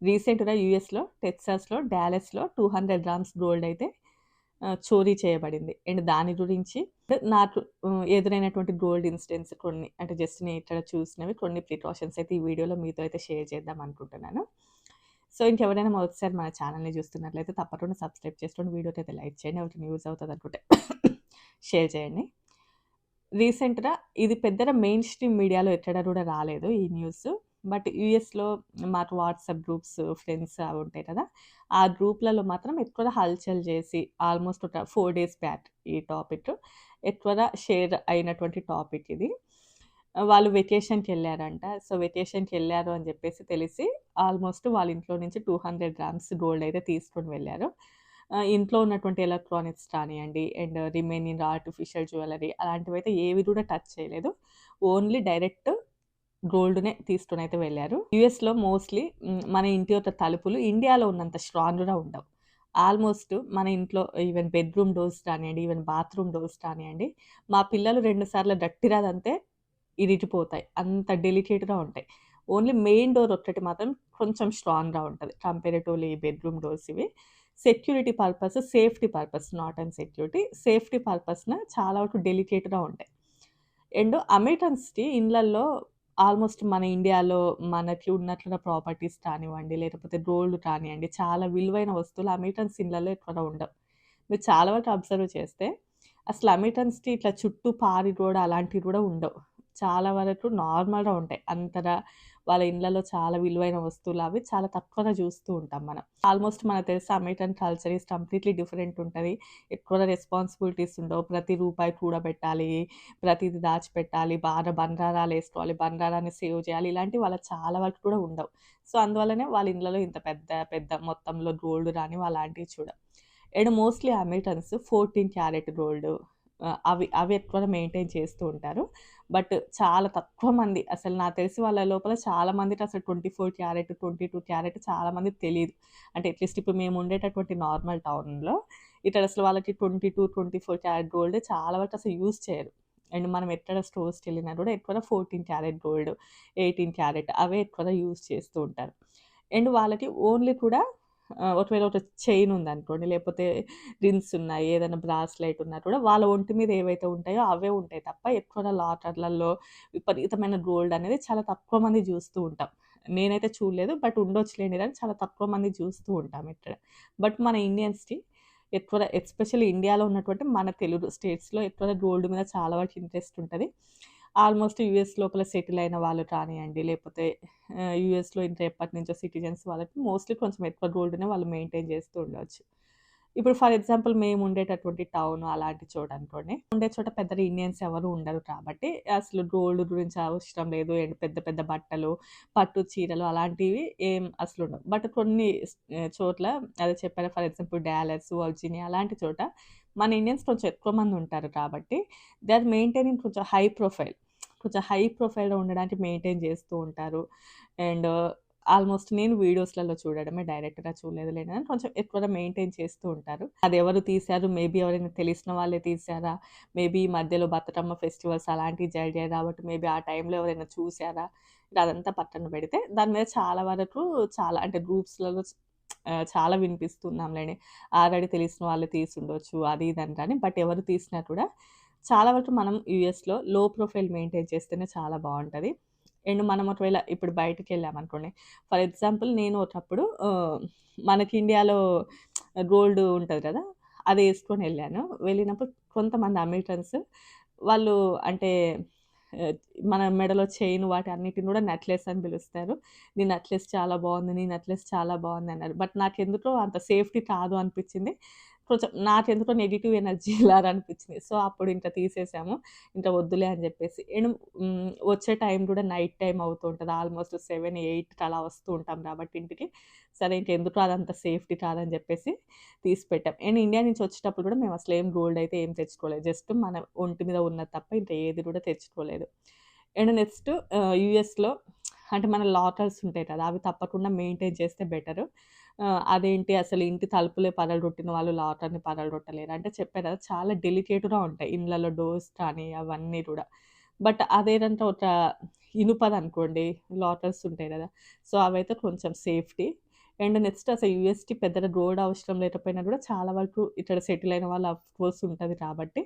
రీసెంట్‌గా యూఎస్‌లో, టెక్సాస్‌లో, డాలస్‌లో 200 grams gold అయితే చోరీ చేయబడింది. అండ్ దాని గురించి నాకు ఎదురైనటువంటి గోల్డ్ ఇన్సిడెంట్స్ కొన్ని అంటే జస్ట్ నేను ఇక్కడ చూసినవి కొన్ని ప్రికాషన్స్ అయితే ఈ వీడియోలో మీతో అయితే షేర్ చేద్దాం అనుకుంటున్నాను. సో, ఇంకెవరైనా మొదటిసారి మన ఛానెల్‌ని చూస్తున్నట్లయితే తప్పకుండా సబ్స్క్రైబ్ చేసుకోండి. వీడియోకి అయితే లైక్ చేయండి. ఎవరికైనా యూజ్ అవుతదనుకుంటే షేర్ చేయండి. రీసెంట్‌గా ఇది పెద్దగా మెయిన్ స్ట్రీమ్ మీడియాలో ఎక్కడ కూడా రాలేదు ఈ న్యూస్. బట్ యూఎస్‌లో మాకు వాట్సాప్ గ్రూప్స్, ఫ్రెండ్స్ అవి ఉంటాయి కదా! ఆ గ్రూప్‌లలో మాత్రం ఎక్కువగా హల్చల్ చేసి ఆల్మోస్ట్ ఒక 4 డేస్ బ్యాక్ ఈ టాపిక్ ఎక్కువగా షేర్ అయినటువంటి టాపిక్ ఇది. వాళ్ళు వెకేషన్‌కెళ్లారంట. సో, వెకేషన్‌కెళ్లారు అని చెప్పేసి తెలిసి ఆల్మోస్ట్ వాళ్ళ ఇంట్లో నుంచి 200 గ్రామ్స్ గోల్డ్ అయితే తీసుకొని వెళ్లారు. ఇంట్లో ఉన్నటువంటి ఎలక్ట్రానిక్స్ కానియండి, అండ్ రిమైనింగ్ ఆర్టిఫిషియల్ జ్యువెల్లరీ అలాంటివైతే ఏవి కూడా టచ్ చేయలేదు. ఓన్లీ డైరెక్ట్ గోల్డ్‌నే తీసుకొనైతే వెళ్లారు. యూఎస్‌లో మోస్ట్‌లీ మన ఇంటి యొక్క తలుపులు ఇండియాలో ఉన్నంత స్ట్రాంగ్‌గా ఉండవు. ఆల్మోస్ట్ మన ఇంట్లో ఈవెన్ బెడ్‌రూమ్ డోర్స్ కానియండి, ఈవెన్ బాత్రూమ్ డోర్స్ కానియండి, మా పిల్లలు 2 సార్లు గట్టిగా తంతే ఇరిగిపోతాయి. అంత డెలికేట్‌గా ఉంటాయి. ఓన్లీ మెయిన్ డోర్ ఒక్కటి మాత్రం కొంచెం స్ట్రాంగ్‌గా ఉంటది. కంపారిటివ్‌లీ బెడ్‌రూమ్ డోర్స్ ఇవి. Security purpose, safety purpose not and security. Safety పర్పస్‌న చాలా వరకు డెలికేట్‌గా ఉంటాయి. అండ్ అమెరికన్స్‌కి ఇండ్లల్లో ఆల్మోస్ట్ మన ఇండియాలో మనకి ఉన్నట్లుగా ప్రాపర్టీస్ కానివ్వండి, లేకపోతే గోల్డ్ కానియండి, చాలా విలువైన వస్తువులు అమెరికన్స్ ఇండ్లల్లో ఎక్కువగా ఉండవు. మీరు చాలా వరకు అబ్జర్వ్ చేస్తే అసలు అమెరికన్స్‌కి ఇట్లా చుట్టూ పారి గోడ అలాంటివి కూడా ఉండవు. చాలా వరకు నార్మల్‌గా ఉంటాయి. అంతగా వాళ్ళ ఇళ్ళలో చాలా విలువైన వస్తువులు అవి చాలా తక్కువగా చూస్తూ ఉంటాం మనం. ఆల్మోస్ట్ మనకు తెలుసు American culture is completely different ఉంటది. ఎక్కువగా రెస్పాన్సిబిలిటీస్ ఉండవు. ప్రతి రూపాయి కూడబెట్టాలి. ప్రతీది దాచిపెట్టాలి. బాగా బంగారాలేసుకోవాలి. బంగారాన్ని సేవ్ చేయాలి. ఇలాంటివి వాళ్ళకి చాలా వరకు కూడా ఉండవు. సో, అందువల్లనే వాళ్ళ ఇళ్ళలో ఇంత పెద్ద పెద్ద మొత్తంలో గోల్డ్ రానివి అలాంటివి చూడం. And mostly Americans 14 carat gold అవి అవి ఎక్కువగా మెయింటైన్ చేస్తూ ఉంటారు. బట్ చాలా తక్కువ మంది అసలు నాకు తెలిసి వాళ్ళ లోపల చాలా మందికి అసలు 24 క్యారెట్, 22 క్యారెట్ చాలా మందికి తెలీదు. అంటే అట్‌లీస్ట్ ఇప్పుడు మేము ఉండేటటువంటి నార్మల్ టౌన్‌లో ఇక్కడ అసలు వాళ్ళకి 22, 24 క్యారెట్ గోల్డ్ చాలా వరకు అసలు యూజ్ చేయరు. అండ్ మనం ఎక్కడ స్టోర్స్‌కెళ్ళినా కూడా ఎక్కువగా 14 క్యారెట్ గోల్డ్, 18 క్యారెట్ అవే ఎక్కువగా యూజ్ చేస్తూ ఉంటారు. అండ్ వాళ్ళకి ఓన్లీ కూడా ఒకవేళ ఒక చైన్ ఉందనుకోండి, లేకపోతే రింగ్స్ ఉన్నాయి, ఏదైనా బ్రాస్లెట్ ఉన్నా కూడా వాళ్ళ ఒంటి మీద ఏవైతే ఉంటాయో అవే ఉంటాయి తప్ప ఎక్కువగా లాకర్‌లలో విపరీతమైన గోల్డ్ అనేది చాలా తక్కువ మంది చూస్తూ ఉంటాం. నేనైతే చూడలేదు. బట్ ఉండొచ్చులేండి గానీ చాలా తక్కువ మంది చూస్తూ ఉంటాం ఇక్కడ. బట్ మన ఇండియన్స్‌కి ఎక్కువగా ఎస్పెషల్లీ ఇండియాలో ఉన్నటువంటి మన తెలుగు స్టేట్స్‌లో ఎక్కువగా గోల్డ్ మీద చాలా వరకు ఇంట్రెస్ట్ ఉంటది. ఆల్మోస్ట్ యూఎస్ లోపల సెటిల్ అయిన వాళ్ళు కానియండి, లేకపోతే యూఎస్‌లో ఇంకా ఎప్పటినుంచో సిటిజన్స్ వాళ్ళకి మోస్ట్‌లీ కొంచెం ఎక్కువ గోల్డ్‌నే వాళ్ళు మెయింటైన్ చేస్తూ ఉండొచ్చు. ఇప్పుడు ఫర్ ఎగ్జాంపుల్ మేము ఉండేటటువంటి టౌన్ అలాంటి చోట అనుకోండి. ఉండే చోట పెద్దగా ఇండియన్స్ ఎవరు ఉండరు కాబట్టి అసలు గోల్డ్ గురించి అవసరం లేదు. అండ్ పెద్ద పెద్ద బట్టలు, పట్టు చీరలు అలాంటివి ఏం అసలుండవు. బట్ కొన్ని చోట్ల అదే చెప్పాను ఫర్ ఎగ్జాంపుల్ డాలస్, వర్జీనియా అలాంటి చోట మన ఇండియన్స్ కొంచెం ఎక్కువ మంది ఉంటారు కాబట్టి దే ఆర్ మెయింటైనింగ్ కొంచెం హై ప్రొఫైల్. కొంచెం హై ప్రొఫైల్‌లో ఉండడానికి మెయింటైన్ చేస్తూ ఉంటారు. అండ్ ఆల్మోస్ట్ నేను వీడియోస్‌లలో చూడడమే డైరెక్ట్‌గా చూడలేదులెండి గానీ కొంచెం ఎక్కువగా మెయింటైన్ చేస్తూ ఉంటారు. అదెవరు తీశారు? మేబీ ఎవరైనా తెలిసిన వాళ్ళే తీశారా? మేబీ ఈ మధ్యలో బతుకమ్మ ఫెస్టివల్స్ అలాంటివి జరిగాయి కాబట్టి మేబీ ఆ టైంలో ఎవరైనా చూసారా? అదంతా పక్కన పెడితే దాని మీద చాలా వరకు చాలా అంటే గ్రూప్స్‌లలో చాలా వినిపిస్తున్నాంలెండి. ఆల్రెడీ తెలిసిన వాళ్ళు తీసుండొచ్చు అది ఇది అని కానీ బట్ ఎవరు తీసినా కూడా చాలా వరకు మనం యూఎస్‌లో లో ప్రొఫైల్ మెయింటైన్ చేస్తేనే చాలా బావుంటది. అండ్ మనం ఒకవేళ ఇప్పుడు బయటికెళ్ళామనుకోండి, ఫర్ ఎగ్జాంపుల్ నేను ఒకప్పుడు మనకి ఇండియాలో గోల్డ్ ఉంటది కదా! అదేసుకొనెళ్ళాను. వెళ్ళినప్పుడు కొంతమంది అమెరికన్స్ వాళ్ళు అంటే ఆహ్, మన మెడలో చైన్ వాటి అన్నిటిని కూడా నెక్లెస్ అని పిలుస్తారు. నీ నెక్లెస్ చాలా బావుంది. నీ నెక్లెస్ చాలా బావుందన్నారు. బట్ నాకెందుకో అంత సేఫ్టీ కాదు అనిపిచ్చింది. కొంచెం నాకెందుకో నెగెటివ్ ఎనర్జీ లాగా అనిపిచ్చింది. సో, అప్పుడు ఇంక తీసేసాము. ఇంక వద్దులే అని జెప్పేసి. అండ్ వచ్చే టైం గూడా నైట్ టైమ్ అవుతూ ఉంటది. ఆల్మోస్ట్ 7, 8కి అలా వస్తూ ఉంటాం గాబట్టి ఇంటికి. సరే ఇంకెందుకు అదంత సేఫ్టీ కాదని జెప్పేసి తీసి పెట్టాం. అండ్ ఇండియా నుంచి వచ్చేటప్పుడు గూడా మేమసలేం గోల్డ్ అయితే ఏం తెచ్చుకోలేదు. జస్ట్ మన ఒంటి మీద ఉన్నది తప్ప ఇంకా ఏది గూడా తెచ్చుకోలేదు. అండ్ నెక్స్ట్ యూఎస్‌లో అంటే మన లాకర్స్ ఉంటాయి కదా! అవి తప్పకుండా మెయింటైన్ చేస్తే బెటరు. అదేంటి అసలు ఇంటి తలుపులే పగలగొట్టిన వాళ్ళు లాకర్‌ని పగలగొట్టలేరు. అంటే చెప్పా కదా! చాలా డెలికేట్‌గా ఉంటాయి. ఇండ్లలో డోర్స్ కానీ అవన్నీ గూడా. బట్ అదేదంటే ఒక ఇనుపదనుకోండి లాకర్స్ ఉంటాయి గదా! సో, అవైతే కొంచెం సేఫ్టీ. అండ్ నెక్స్ట్ అసలు యూఎస్‌కి పెద్దగా రోడ్ అవసరం లేకపోయినా కూడా చాలా వరకు ఇక్కడ సెటిల్ అయిన వాళ్ళు అఫ్‌కోర్స్ ఉంటది కాబట్టి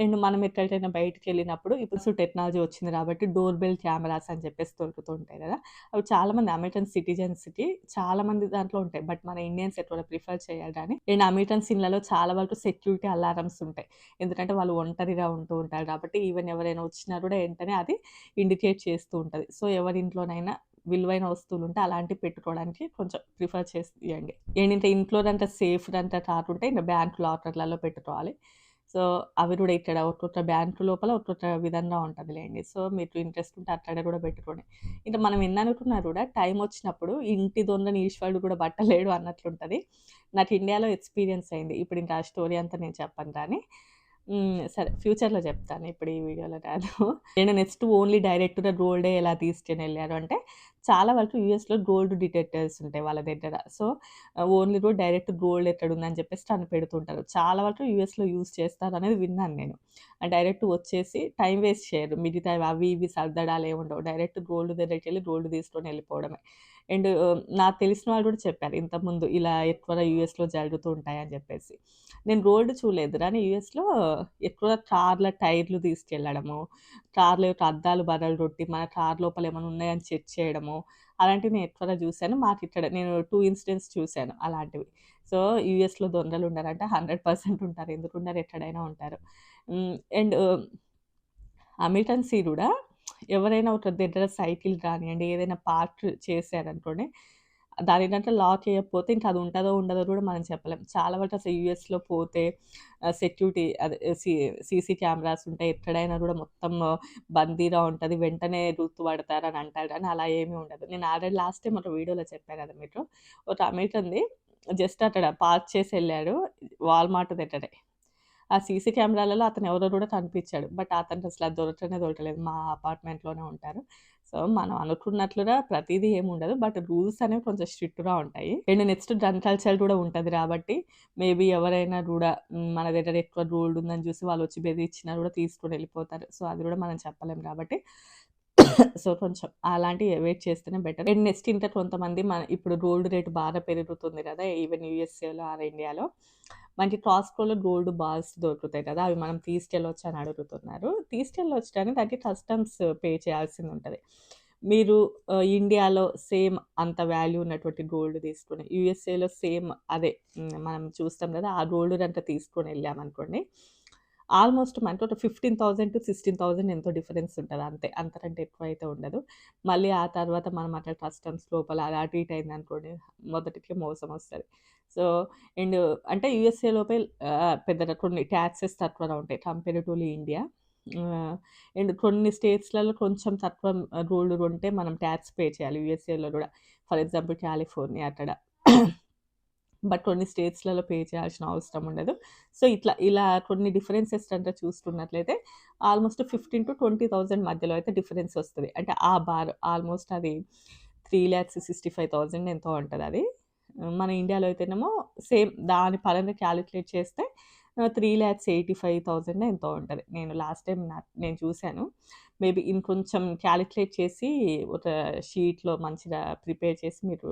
అండ్ మనం ఎక్కడికైనా బయటికెళ్ళినప్పుడు ఇప్పుడు టెక్నాలజీ వచ్చింది కాబట్టి డోర్ బెల్ కెమెరాస్ అని చెప్పేసి దొరుకుతూ ఉంటాయి కదా! అవి చాలామంది అమెరికన్ సిటిజన్స్‌కి చాలామంది దాంట్లో ఉంటాయి. బట్ మన ఇండియన్స్ ఎక్కువగా ప్రిఫర్ చేయరు గానీ అండ్ అమెరికన్స్ ఇళ్ళలో చాలా వరకు సెక్యూరిటీ అలారమ్స్ ఉంటాయి. ఎందుకంటే వాళ్ళు ఒంటరిగా ఉంటూ ఉంటారు కాబట్టి ఈవెన్ ఎవరైనా వచ్చినా కూడా వెంటనే అది ఇండికేట్ చేస్తూ ఉంటది. సో, ఎవరి ఇంట్లోనైనా విలువైన వస్తువులుంటే అలాంటివి పెట్టుకోవడానికి కొంచెం ప్రిఫర్ చేయండి. ఏంటంటే ఇంట్లోదంతా సేఫ్‌దంతా కాకుంటే ఇంక బ్యాంక్ లాకర్‌లలో పెట్టుకోవాలి. సో, అవి కూడా ఇక్కడ ఒక్కొక్క బ్యాంక్ లోపల ఒక్కొక్క విధంగా ఉంటదిలెండి. సో, మీకు ఇంట్రెస్ట్ ఉంటే అక్కడ కూడా పెట్టుకోండి. ఇంక మనం ఎన్ననుకున్నా కూడా టైమొచ్చినప్పుడు ఇంటి దొంగని ఈశ్వరుడు కూడా పట్టలేడు అన్నట్లుంటది. నాకు ఇండియాలో ఎక్స్‌పీరియన్స్ అయింది. ఇప్పుడు ఇంకా ఆ స్టోరీ అంతా నేను చెప్పను కానీ సరే ఫ్యూచర్‌లో చెప్తాను. ఇప్పుడు ఈ వీడియోలో కాదు. నేను నెక్స్ట్ ఓన్లీ డైరెక్ట్‌గా గోల్డే ఎలా తీసుకొనెళ్లారు అంటే, చాలా వరకు యూఎస్‌లో గోల్డ్ డిటెక్టర్స్ ఉంటాయి వాళ్ళ దగ్గర. సో, ఓన్లీ కూడా డైరెక్ట్ గోల్డ్ ఎక్కడుందని చెప్పేసి తను పెడుతుంటారు. చాలా వరకు యూఎస్‌లో యూజ్ చేస్తారనేది విన్నాను నేను. డైరెక్ట్ వచ్చేసి టైం వేస్ట్ చేయరు. మిగతావి అవి ఇవి సర్దడాలు ఏముండవు. డైరెక్ట్ గోల్డ్ దగ్గరికెళ్ళి గోల్డ్ తీసుకొని ఎళ్ళిపోవడమే. అండ్ నాకు తెలిసిన వాళ్ళు కూడా చెప్పారు ఇంతకుముందు ఇలా ఎక్కువగా యూఎస్‌లో జరుగుతూ ఉంటాయని చెప్పేసి. నేను గోల్డ్ చూడలేదు కానీ యూఎస్‌లో ఎక్కువ కార్‌ల టైర్లు తీసుకెళ్లడము, కార్‌ల యొక్క అద్దాలు పగలగొట్టి మన కార్ లోపల ఏమైనా ఉన్నాయని చెక్ చేయడము, అలాంటివి నేను ఎక్కువగా చూసాను. మాకిక్కడ నేను 2 ఇన్సిడెంట్స్ చూసాను అలాంటివి. సో, యూఎస్‌లో దొంగలు ఉండరంటే 100% ఉంటారు. ఎందుకుండరు ఎక్కడైనా ఉంటారు. అండ్ అమెరికన్స్‌కి గూడా ఎవరైనా ఒక దగ్గర సైకిల్ గానియండి, ఏదైనా పార్క్ చేశారనుకోండి, దాని దాంట్లో లాక్ ఎయకపోతే ఇంక అది ఉంటదో, ఉండదో గూడా మనం చెప్పలేం. చాలా వరకు అసలు యూఎస్‌లో పోతే సెక్యూరిటీ అదే సీసీ కెమెరాస్ ఉంటాయి. ఎక్కడైనా గూడా మొత్తం బందీగా ఉంటది. వెంటనే గుర్తుపడతారని అంటారు గానీ, అలా ఏమీ ఉండదు. నేను ఆల్రెడీ లాస్ట్ టైమ్ ఒక వీడియోలో చెప్పా గదా మీకు. ఒక అమెరికన్‌ది జస్ట్ అక్కడ పార్క్ చేసెళ్ళాడు వాల్‌మార్ట్ దగ్గరే. ఆ సీసీ కెమెరాలలో అతనెవరో గూడా కనిపిచ్చాడు. బట్ అతనికసల దొరకనే దొరకలేదు. మా అపార్ట్‌మెంట్‌లోనే ఉంటారు. సో, మనం అనుకున్నట్లుగా ప్రతీదీ ఏముండదు. బట్ రూల్స్ అనేవి కొంచెం స్ట్రిక్ట్‌గా ఉంటాయి. అండ్ నెక్స్ట్ గన్ కల్చర్ గూడా ఉంటది గాబట్టి, మేబీ ఎవరైనా గూడా మన దగ్గర ఎక్కువ గోల్డ్ ఉందని జూసి వాళ్ళొచ్చి బెదిరించినా గూడా తీసుకొని ఎళ్ళిపోతారు. సో, అది గూడా మనం చెప్పలేం గాబట్టి సో, కొంచెం అలాంటివి అవాయిడ్ చేస్తేనే బెటర్. అండ్ నెక్స్ట్ ఇంకా కొంతమంది ఇప్పుడు గోల్డ్ రేట్ బాగా పెరుగుతుంది గదా! ఈవెన్ యూఎస్ఏలో ఆర్ ఇండియాలో. మనకి కాస్ట్‌కోలో గోల్డ్ బాల్స్ దొరుకుతాయి కదా! అవి మనం తీసుకెళ్ళొచ్చా అని అడుగుతున్నారు. తీసుకెళ్ళొచ్చు కానీ దానికి కస్టమ్స్ పే చేయాల్సిందుంటది. మీరు ఇండియాలో సేమ్ అంత వాల్యూ ఉన్నటువంటి గోల్డ్ తీసుకొని, యూఎస్ఏలో సేమ్ అదే మనం చూస్తాం కదా! ఆ గోల్డ్ గనుక తీసుకొనెళ్ళామనుకోండి, ఆల్‌మోస్ట్ మనకి ఒక 15,000-16,000 ఎంతో డిఫరెన్స్ ఉంటది అంతే. అంతకంటే ఎక్కువైతే ఉండదు. మళ్ళీ ఆ తర్వాత మనం అట్లా కస్టమ్స్ లోపల అది అటు ఇటు అయిందనుకోండి, మొదటికే మోసమొస్తది. సో, అండ్ అంటే యూఎస్ఏ లోపే పెద్దగా కొన్ని టాక్సెస్ తక్కువగా ఉంటాయి కంపారిటివ్‌లీ ఇండియా. ఆహ్, అండ్ కొన్ని స్టేట్స్‌లలో కొంచెం తక్కువ గోల్డ్ కొంటే మనం టాక్స్ పే చేయాలి యూఎస్ఏలో గూడా. ఫర్ ఎగ్జాంపుల్ కాలిఫోర్నియా అక్కడ. బట్ కొన్ని స్టేట్స్‌లలో పే చేయాల్సిన అవసరం ఉండదు. సో, ఇలా కొన్ని డిఫరెన్సెస్ గనుక చూసుకున్నట్లయితే ఆల్‌మోస్ట్ 15,000-20,000 మధ్యలో అయితే డిఫరెన్స్ వస్తది. అంటే ఆ బార్ ఆల్‌మోస్ట్ అది 3,65,000 ఎంతో ఉంటదది. మన ఇండియాలో అయితేనేమో సేమ్ దాని పరంగా కాలిక్యులేట్ చేస్తే 3,85,000 ఎంతో ఉంటది. నేను లాస్ట్ టైమ్ నేను చూసాను. మేబీ ఇంకొంచెం కాలిక్యులేట్ చేసి ఒక షీట్‌లో మంచిగా ప్రిపేర్ చేసి మీరు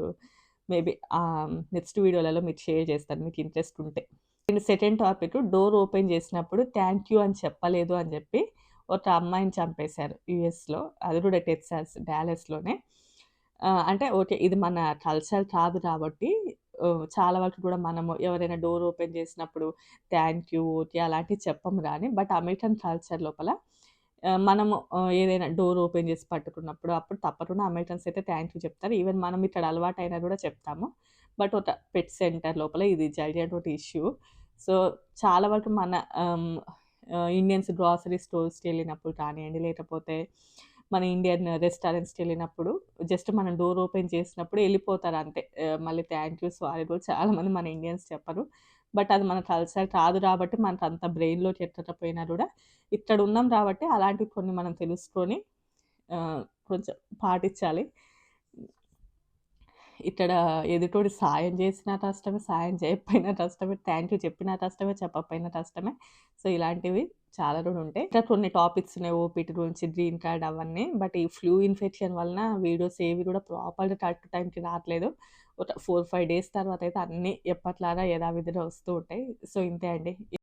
మేబీ నెక్స్ట్ వీడియోలలో మీకు షేర్ చేస్తాను మీకు ఇంట్రెస్ట్ ఉంటే. And second topic door open చేసినప్పుడు థాంక్ యూ అని చెప్పలేదు అని చెప్పి ఒక అమ్మాయిని చంపేశారు యూఎస్‌లో. అది కూడా టెక్సాస్ డాలస్‌లోనే. అంటే ఓకే. ఇది మన కల్చర్ కాదు కాబట్టి చాలా వరకు కూడా మనము ఎవరైనా డోర్ ఓపెన్ చేసినప్పుడు థాంక్ యూ, ఓకే అలాంటివి చెప్పము గానీ, బట్ అమెరికన్ కల్చర్ లోపల మనము ఏదైనా డోర్ ఓపెన్ చేసి పట్టుకున్నప్పుడు అప్పుడు తప్పకుండా అమెరికన్స్ అయితే థాంక్ యూ చెప్తారు. ఈవెన్ మనం ఇక్కడ అలవాటైనా కూడా చెప్తాము. బట్ ఒక పెట్ సెంటర్ లోపల ఇది జరిగేటువంటి ఇష్యూ. సో, చాలా వరకు మన ఇండియన్స్ గ్రోసరీ స్టోర్స్‌కెళ్ళినప్పుడు కానియండి, లేకపోతే మన ఇండియన్ రెస్టారెంట్స్‌కెళ్ళినప్పుడు జస్ట్ మనం డోర్ ఓపెన్ చేసినప్పుడు ఎళ్ళిపోతారంతే. మళ్ళీ థాంక్ యూ, సారీ కూడా చాలామంది మన ఇండియన్స్ చెప్పరు. బట్ అది మన కల్చర్ కాదు కాబట్టి మనకంత బ్రెయిన్‌లోకి ఎక్కకపోయినా గూడా ఇక్కడున్నాం కాబట్టి అలాంటివి కొన్ని మనం తెలుసుకొని ఆహ్, కొంచెం పాటించాలి. ఇక్కడ ఎదుటోడు సాయం చేసినా కష్టమే, సాయం చేయకపోయినా కష్టమే, థ్యాంక్ యూ చెప్పినా కష్టమే, చెప్పకపోయినా కష్టమే. సో, ఇలాంటివి చాలా కూడా ఉంటాయి. ఇంకా కొన్ని టాపిక్స్ ఉన్నాయి ఓపీటీ గురించి, గ్రీన్ కార్డ్ అవన్నీ. బట్ ఈ ఫ్లూ ఇన్ఫెక్షన్ వలన వీడియోస్ ఏవి కూడా ప్రాపర్‌గా కరెక్ట్ టైంకి రావట్లేదు. ఒక 4, 5 డేస్ తర్వాత అయితే అన్నీ ఎప్పటిలాగా యథావిధిగా వస్తూ ఉంటాయి. సో, ఇంతే అండి.